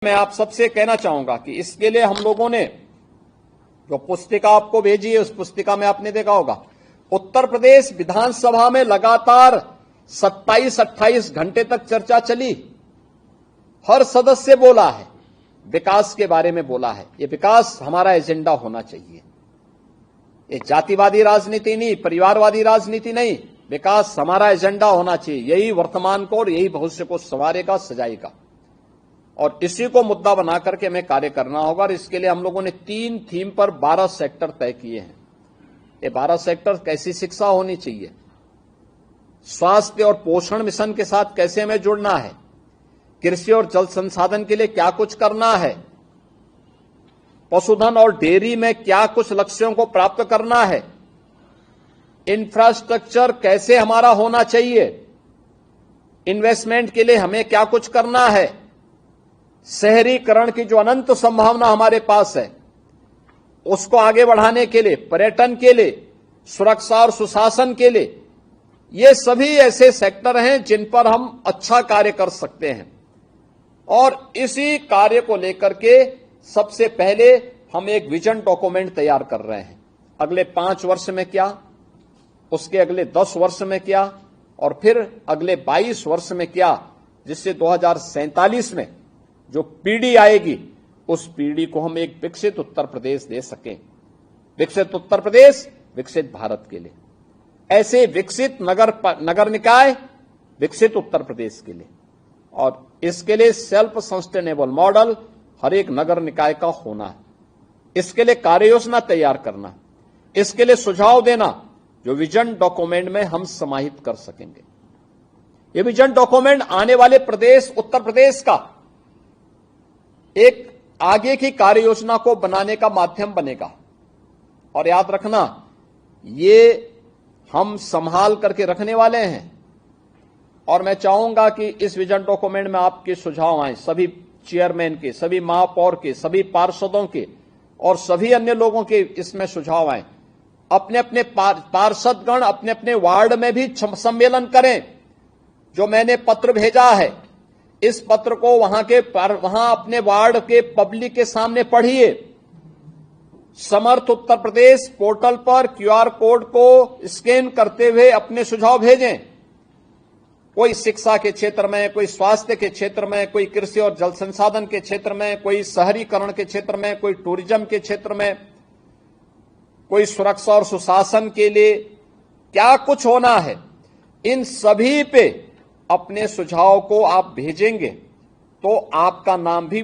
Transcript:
मैं आप सबसे कहना चाहूंगा कि इसके लिए हम लोगों ने जो पुस्तिका आपको भेजी है, उस पुस्तिका में आपने देखा होगा उत्तर प्रदेश विधानसभा में लगातार 27-28 घंटे तक चर्चा चली। हर सदस्य बोला है, विकास के बारे में बोला है। ये विकास हमारा एजेंडा होना चाहिए। ये जातिवादी राजनीति नहीं, परिवारवादी राजनीति नहीं, विकास हमारा एजेंडा होना चाहिए। यही वर्तमान को और यही भविष्य को संवारेगा, सजाएगा, और इसी को मुद्दा बना करके हमें कार्य करना होगा। और इसके लिए हम लोगों ने 3 थीम पर 12 सेक्टर तय किए हैं। ये 12 सेक्टर कैसी शिक्षा होनी चाहिए, स्वास्थ्य और पोषण मिशन के साथ कैसे हमें जुड़ना है, कृषि और जल संसाधन के लिए क्या कुछ करना है, पशुधन और डेयरी में क्या कुछ लक्ष्यों को प्राप्त करना है, इंफ्रास्ट्रक्चर कैसे हमारा होना चाहिए, इन्वेस्टमेंट के लिए हमें क्या कुछ करना है, शहरीकरण की जो अनंत संभावना हमारे पास है उसको आगे बढ़ाने के लिए, पर्यटन के लिए, सुरक्षा और सुशासन के लिए, ये सभी ऐसे सेक्टर हैं जिन पर हम अच्छा कार्य कर सकते हैं। और इसी कार्य को लेकर के सबसे पहले हम एक विजन डॉक्यूमेंट तैयार कर रहे हैं। अगले 5 वर्ष में क्या, उसके अगले 10 वर्ष में क्या, और फिर अगले 22 वर्ष में क्या, जिससे 2047 में जो पीढ़ी आएगी उस पीढ़ी को हम एक विकसित उत्तर प्रदेश दे सकें। विकसित उत्तर प्रदेश विकसित भारत के लिए, ऐसे विकसित नगर निकाय विकसित उत्तर प्रदेश के लिए, और इसके लिए सेल्फ सस्टेनेबल मॉडल हर एक नगर निकाय का होना है। इसके लिए कार्य योजना तैयार करना, इसके लिए सुझाव देना जो विजन डॉक्यूमेंट में हम समाहित कर सकेंगे। ये विजन डॉक्यूमेंट आने वाले प्रदेश उत्तर प्रदेश का एक आगे की कार्य योजना को बनाने का माध्यम बनेगा। और याद रखना, ये हम संभाल करके रखने वाले हैं। और मैं चाहूंगा कि इस विजन डॉक्यूमेंट में आपके सुझाव आए, सभी चेयरमैन के, सभी महापौर के, सभी पार्षदों के और सभी अन्य लोगों के इसमें सुझाव आए। अपने अपने पार्षदगण अपने अपने वार्ड में भी सम्मेलन करें। जो मैंने पत्र भेजा है, इस पत्र को वहां अपने वार्ड के पब्लिक के सामने पढ़िए। समर्थ उत्तर प्रदेश पोर्टल पर QR कोड को स्कैन करते हुए अपने सुझाव भेजें। कोई शिक्षा के क्षेत्र में, कोई स्वास्थ्य के क्षेत्र में, कोई कृषि और जल संसाधन के क्षेत्र में, कोई शहरीकरण के क्षेत्र में, कोई टूरिज्म के क्षेत्र में, कोई सुरक्षा और सुशासन के लिए क्या कुछ होना है, इन सभी पे अपने सुझाव को आप भेजेंगे तो आपका नाम भी